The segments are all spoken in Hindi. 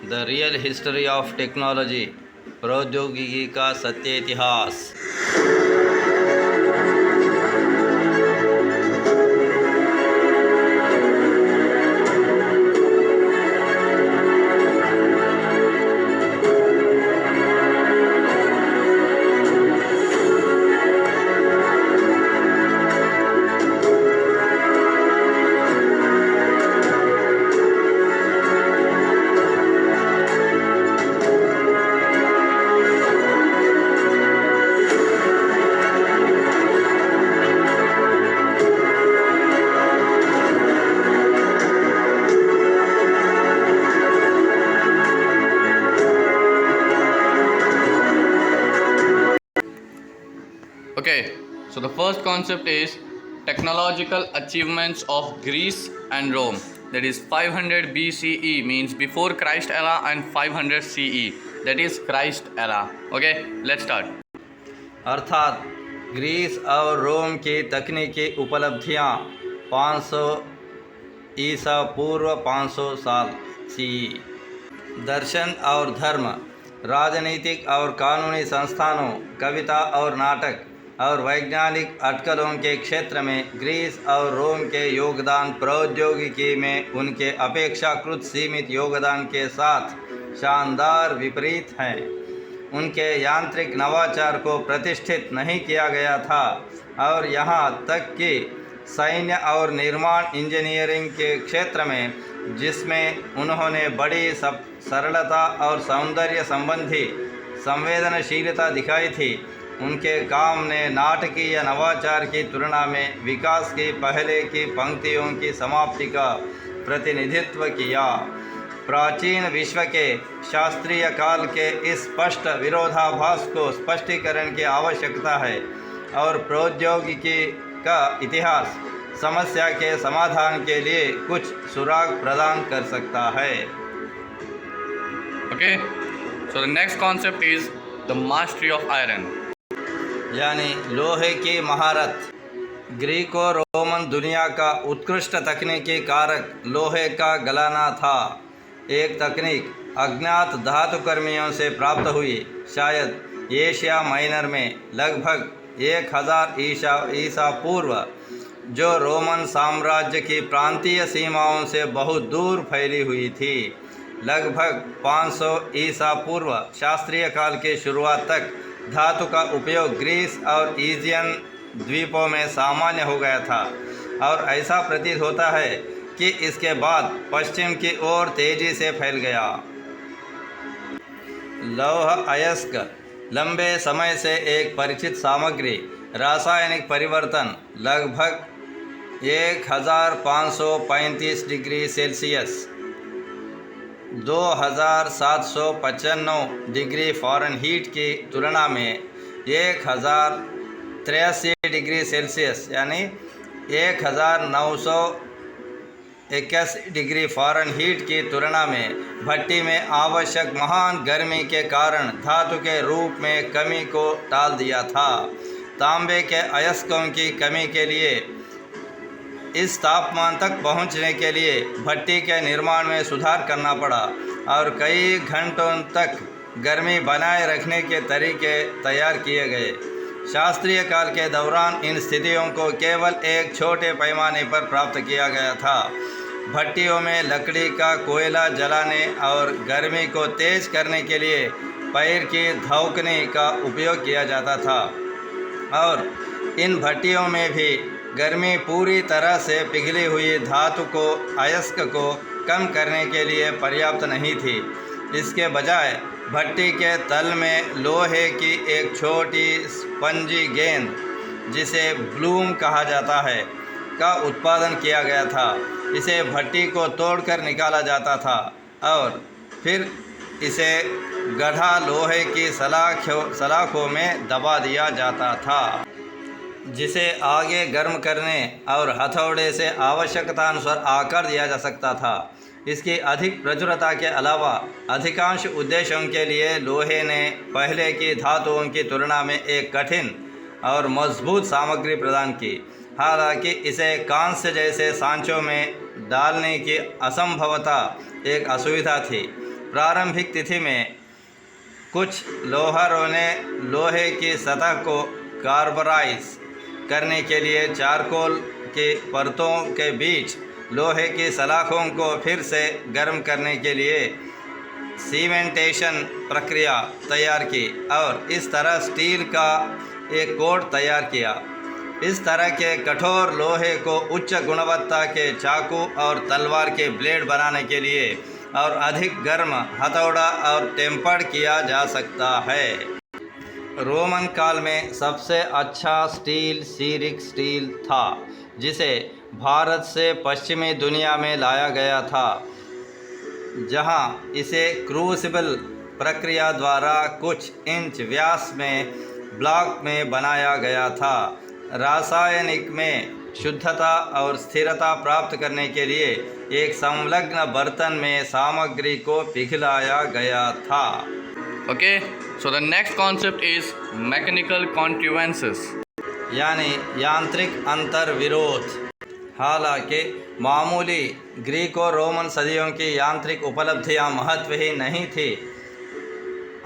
The real history of technology, प्रौद्योगिकी का सत्य इतिहास। Okay, so the first concept is technological achievements of Greece and Rome. That is 500 BCE means before Christ era and 500 CE that is Christ era. Okay, let's start. अर्थात ग्रीस और रोम की तकनीकी उपलब्धियां 500 ईसा पूर्व 500 साल सी। दर्शन और धर्म, राजनीतिक और कानूनी संस्थानों, कविता और नाटक और वैज्ञानिक अटकलों के क्षेत्र में ग्रीस और रोम के योगदान प्रौद्योगिकी में उनके अपेक्षाकृत सीमित योगदान के साथ शानदार विपरीत हैं। उनके यांत्रिक नवाचार को प्रतिष्ठित नहीं किया गया था और यहाँ तक कि सैन्य और निर्माण इंजीनियरिंग के क्षेत्र में, जिसमें उन्होंने बड़ी सरलता और सौंदर्य संबंधी संवेदनशीलता दिखाई थी, उनके काम ने नाटकीय नवाचार की तुलना में विकास की पहले की पंक्तियों की समाप्ति का प्रतिनिधित्व किया। प्राचीन विश्व के शास्त्रीय काल के इस स्पष्ट विरोधाभास को स्पष्टीकरण की आवश्यकता है और प्रौद्योगिकी का इतिहास समस्या के समाधान के लिए कुछ सुराग प्रदान कर सकता है। Okay, so the next concept is the mastery of iron. यानी लोहे की महारत। ग्रीको रोमन दुनिया का उत्कृष्ट तकनीकी कारक लोहे का गलाना था। एक तकनीक अज्ञात धातुकर्मियों से प्राप्त हुई, शायद एशिया माइनर में लगभग 1000 ईसा पूर्व, जो रोमन साम्राज्य की प्रांतीय सीमाओं से बहुत दूर फैली हुई थी। लगभग 500 ईसा पूर्व शास्त्रीय काल की शुरुआत तक धातु का उपयोग ग्रीस और ईजियन द्वीपों में सामान्य हो गया था और ऐसा प्रतीत होता है कि इसके बाद पश्चिम की ओर तेजी से फैल गया। लौह अयस्क लंबे समय से एक परिचित सामग्री। रासायनिक परिवर्तन लगभग 1535 डिग्री सेल्सियस 2795 डिग्री फ़ारेनहीट की तुलना में 1083 डिग्री सेल्सियस यानी 1981 डिग्री फ़ारेनहीट की तुलना में भट्टी में आवश्यक महान गर्मी के कारण धातु के रूप में कमी को टाल दिया था। तांबे के अयस्कों की कमी के लिए इस तापमान तक पहुंचने के लिए भट्टी के निर्माण में सुधार करना पड़ा और कई घंटों तक गर्मी बनाए रखने के तरीके तैयार किए गए। शास्त्रीय काल के दौरान इन स्थितियों को केवल एक छोटे पैमाने पर प्राप्त किया गया था। भट्टियों में लकड़ी का कोयला जलाने और गर्मी को तेज़ करने के लिए पैर की धौकनी का उपयोग किया जाता था और इन भट्टियों में भी गर्मी पूरी तरह से पिघली हुई धातु को अयस्क को कम करने के लिए पर्याप्त नहीं थी। इसके बजाय भट्टी के तल में लोहे की एक छोटी स्पंजी गेंद, जिसे ब्लूम कहा जाता है, का उत्पादन किया गया था। इसे भट्टी को तोड़कर निकाला जाता था और फिर इसे गढ़ा लोहे की सलाखों में दबा दिया जाता था, जिसे आगे गर्म करने और हथौड़े से आवश्यकतानुसार आकार दिया जा सकता था। इसकी अधिक प्रचुरता के अलावा अधिकांश उद्देश्यों के लिए लोहे ने पहले की धातुओं की तुलना में एक कठिन और मजबूत सामग्री प्रदान की। हालांकि इसे कांस्य जैसे सांचों में डालने की असंभवता एक असुविधा थी। प्रारंभिक तिथि में कुछ लोहारों ने लोहे की सतह को कार्बराइज करने के लिए चारकोल की परतों के बीच लोहे की सलाखों को फिर से गर्म करने के लिए सीमेंटेशन प्रक्रिया तैयार की और इस तरह स्टील का एक कोट तैयार किया। इस तरह के कठोर लोहे को उच्च गुणवत्ता के चाकू और तलवार के ब्लेड बनाने के लिए और अधिक गर्म हथौड़ा और टेम्पर्ड किया जा सकता है। रोमन काल में सबसे अच्छा स्टील सीरिक स्टील था, जिसे भारत से पश्चिमी दुनिया में लाया गया था, जहां इसे क्रूसिबल प्रक्रिया द्वारा कुछ इंच व्यास में ब्लॉक में बनाया गया था। रासायनिक में शुद्धता और स्थिरता प्राप्त करने के लिए एक संलग्न बर्तन में सामग्री को पिघलाया गया था। Okay, so the next concept is mechanical contrivances. यानी यांत्रिक अंतर विरोध। हालांकि मामूली ग्रीको रोमन सदियों की यांत्रिक उपलब्धियां महत्वहीन नहीं थी।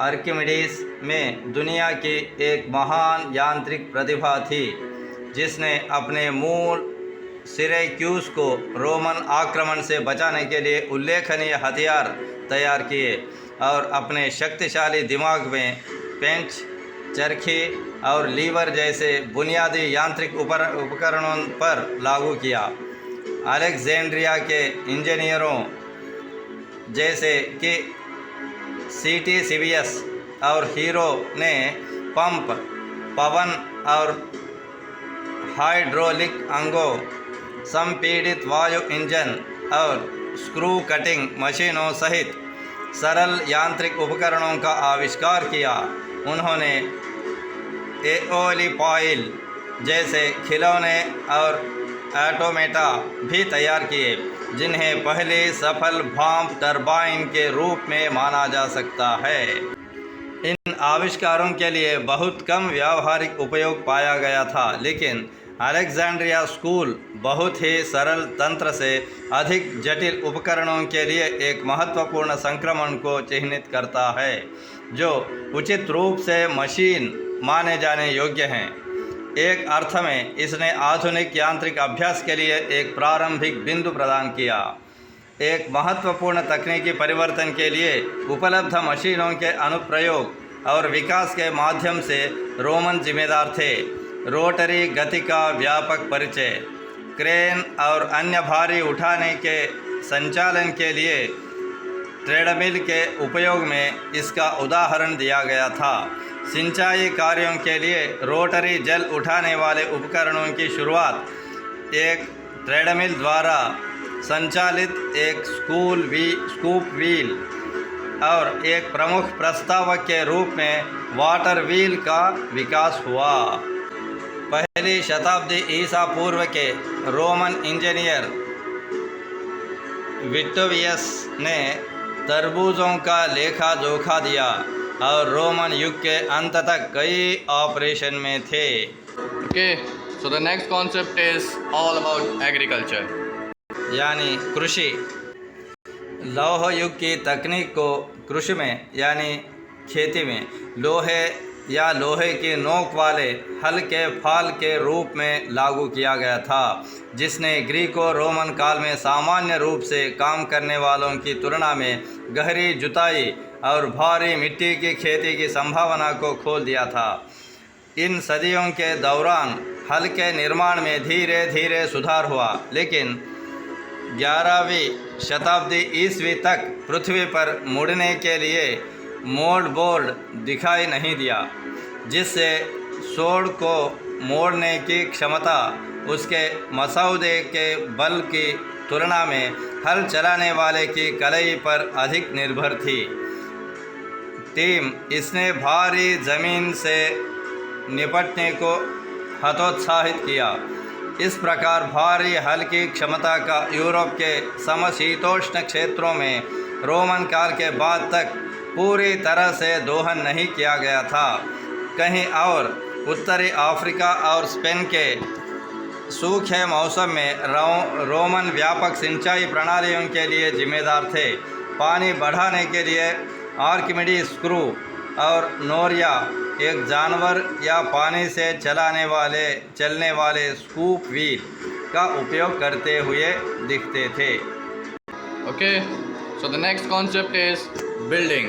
आर्किमिडीज में दुनिया की एक महान यांत्रिक प्रतिभा थी, जिसने अपने मूल सिरेक्यूस को रोमन आक्रमण से बचाने के लिए उल्लेखनीय हथियार तैयार किए और अपने शक्तिशाली दिमाग में पेंच, चरखी और लीवर जैसे बुनियादी यांत्रिक उपकरणों पर लागू किया। अलेक्जेंड्रिया के इंजीनियरों जैसे कि सीटी सिवियस और हीरो ने पंप, पवन और हाइड्रोलिक अंगों, संपीड़ित वायु इंजन और स्क्रू कटिंग मशीनों सहित सरल यांत्रिक उपकरणों का आविष्कार किया। उन्होंने एओलिपॉइल जैसे खिलौने और ऑटोमेटा भी तैयार किए, जिन्हें पहले सफल भाप टरबाइन के रूप में माना जा सकता है। इन आविष्कारों के लिए बहुत कम व्यावहारिक उपयोग पाया गया था, लेकिन अलेक्जेंड्रिया स्कूल बहुत ही सरल तंत्र से अधिक जटिल उपकरणों के लिए एक महत्वपूर्ण संक्रमण को चिह्नित करता है, जो उचित रूप से मशीन माने जाने योग्य हैं। एक अर्थ में इसने आधुनिक यांत्रिक अभ्यास के लिए एक प्रारंभिक बिंदु प्रदान किया। एक महत्वपूर्ण तकनीकी परिवर्तन के लिए उपलब्ध मशीनों के अनुप्रयोग और विकास के माध्यम से रोमन जिम्मेदार थे। रोटरी गति का व्यापक परिचय, क्रेन और अन्य भारी उठाने के संचालन के लिए ट्रेडमिल के उपयोग में इसका उदाहरण दिया गया था। सिंचाई कार्यों के लिए रोटरी जल उठाने वाले उपकरणों की शुरुआत एक ट्रेडमिल द्वारा संचालित एक स्कूप व्हील और एक प्रमुख प्रस्तावक के रूप में वाटर व्हील का विकास हुआ। पहली शताब्दी ईसा पूर्व के रोमन इंजीनियर विट्टोवियस ने तरबूजों का लेखा जोखा दिया और रोमन युग के अंत तक कई ऑपरेशन में थे। Okay, so the next concept is all about agriculture. यानी कृषि। लौह युग की तकनीक को कृषि में यानी खेती में लोहे या लोहे की नोक वाले हल के फाल के रूप में लागू किया गया था, जिसने ग्रीको रोमन काल में सामान्य रूप से काम करने वालों की तुलना में गहरी जुताई और भारी मिट्टी की खेती की संभावना को खोल दिया था। इन सदियों के दौरान हल के निर्माण में धीरे धीरे सुधार हुआ, लेकिन 11वीं शताब्दी ईस्वी तक पृथ्वी पर मुड़ने के लिए मोल्ड बोर्ड दिखाई नहीं दिया, जिससे सोड को मोड़ने की क्षमता उसके मसौदे के बल की तुलना में हल चलाने वाले की कलई पर अधिक निर्भर थी। टीम इसने भारी ज़मीन से निपटने को हतोत्साहित किया। इस प्रकार भारी हल की क्षमता का यूरोप के समशीतोष्ण क्षेत्रों में रोमन काल के बाद तक पूरी तरह से दोहन नहीं किया गया था। कहीं और उत्तरी अफ्रीका और स्पेन के सूखे मौसम में रोमन व्यापक सिंचाई प्रणालियों के लिए जिम्मेदार थे। पानी बढ़ाने के लिए आर्किमिडीज स्क्रू और नोरिया एक जानवर या पानी से चलने वाले स्कूप व्हील का उपयोग करते हुए दिखते थे। Okay, so the next concept is building.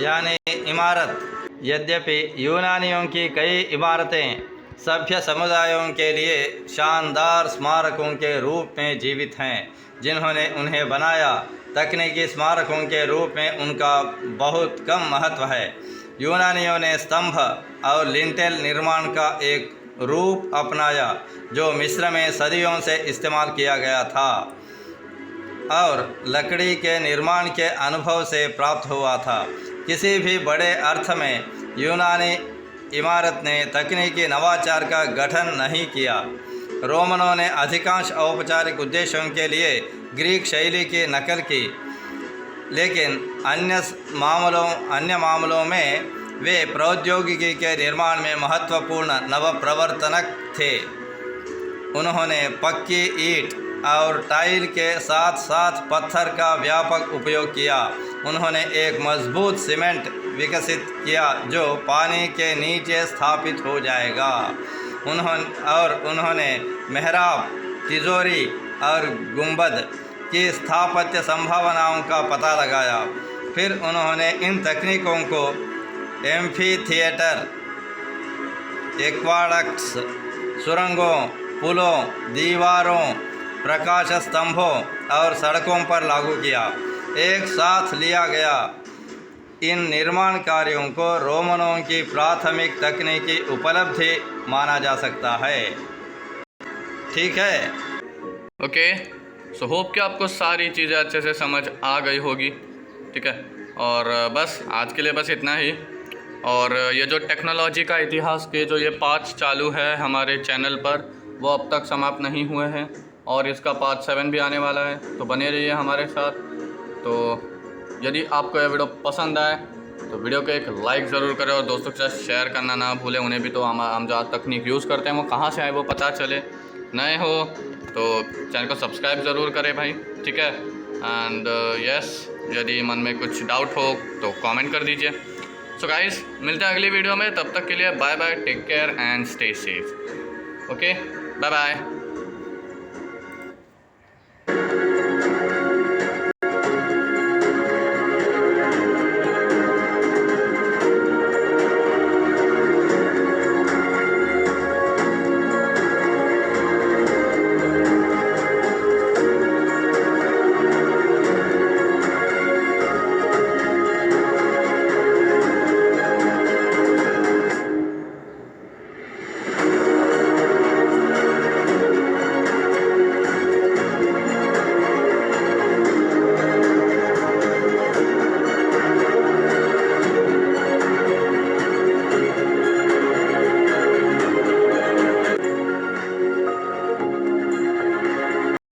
यानी इमारत। यद्यपि यूनानियों की कई इमारतें सभ्य समुदायों के लिए शानदार स्मारकों के रूप में जीवित हैं, जिन्होंने उन्हें बनाया, तकनीकी स्मारकों के रूप में उनका बहुत कम महत्व है। यूनानियों ने स्तंभ और लिंटेल निर्माण का एक रूप अपनाया जो मिस्र में सदियों से इस्तेमाल किया गया था और लकड़ी के निर्माण के अनुभव से प्राप्त हुआ था। किसी भी बड़े अर्थ में यूनानी इमारत ने तकनीकी नवाचार का गठन नहीं किया। रोमनों ने अधिकांश औपचारिक उद्देश्यों के लिए ग्रीक शैली की नकल की, लेकिन अन्य मामलों में वे प्रौद्योगिकी के निर्माण में महत्वपूर्ण नवप्रवर्तनक थे। उन्होंने पक्की ईंट और टाइल के साथ साथ पत्थर का व्यापक उपयोग किया। उन्होंने एक मजबूत सीमेंट विकसित किया जो पानी के नीचे स्थापित हो जाएगा। उन्होंने मेहराब, तिजोरी और गुंबद की स्थापत्य संभावनाओं का पता लगाया। फिर उन्होंने इन तकनीकों को एम्फीथिएटर, एक्वाडक्ट्स, सुरंगों, पुलों, दीवारों, प्रकाश स्तंभों और सड़कों पर लागू किया। एक साथ लिया गया इन निर्माण कार्यों को रोमनों की प्राथमिक तकनीकी उपलब्धि माना जा सकता है। ठीक है। ओके, सो होप कि आपको सारी चीज़ें अच्छे से समझ आ गई होगी। ठीक है, और बस आज के लिए बस इतना ही। और ये जो टेक्नोलॉजी का इतिहास के जो ये पार्ट्स चालू है हमारे चैनल पर, वो अब तक समाप्त नहीं हुए हैं और इसका पार्ट 7 भी आने वाला है, तो बने रहिए हमारे साथ। तो यदि आपको यह वीडियो पसंद आए तो वीडियो को एक लाइक ज़रूर करें और दोस्तों के साथ शेयर करना ना भूलें। उन्हें भी तो हम जो तकनीक यूज़ करते हैं वो कहाँ से आए वो पता चले। नए हो तो चैनल को सब्सक्राइब ज़रूर करें भाई। ठीक है, एंड यस, यदि मन में कुछ डाउट हो तो कमेंट कर दीजिए। सो गाइस, मिलते हैं अगली वीडियो में। तब तक के लिए bye bye, take care and stay safe. Okay, bye bye.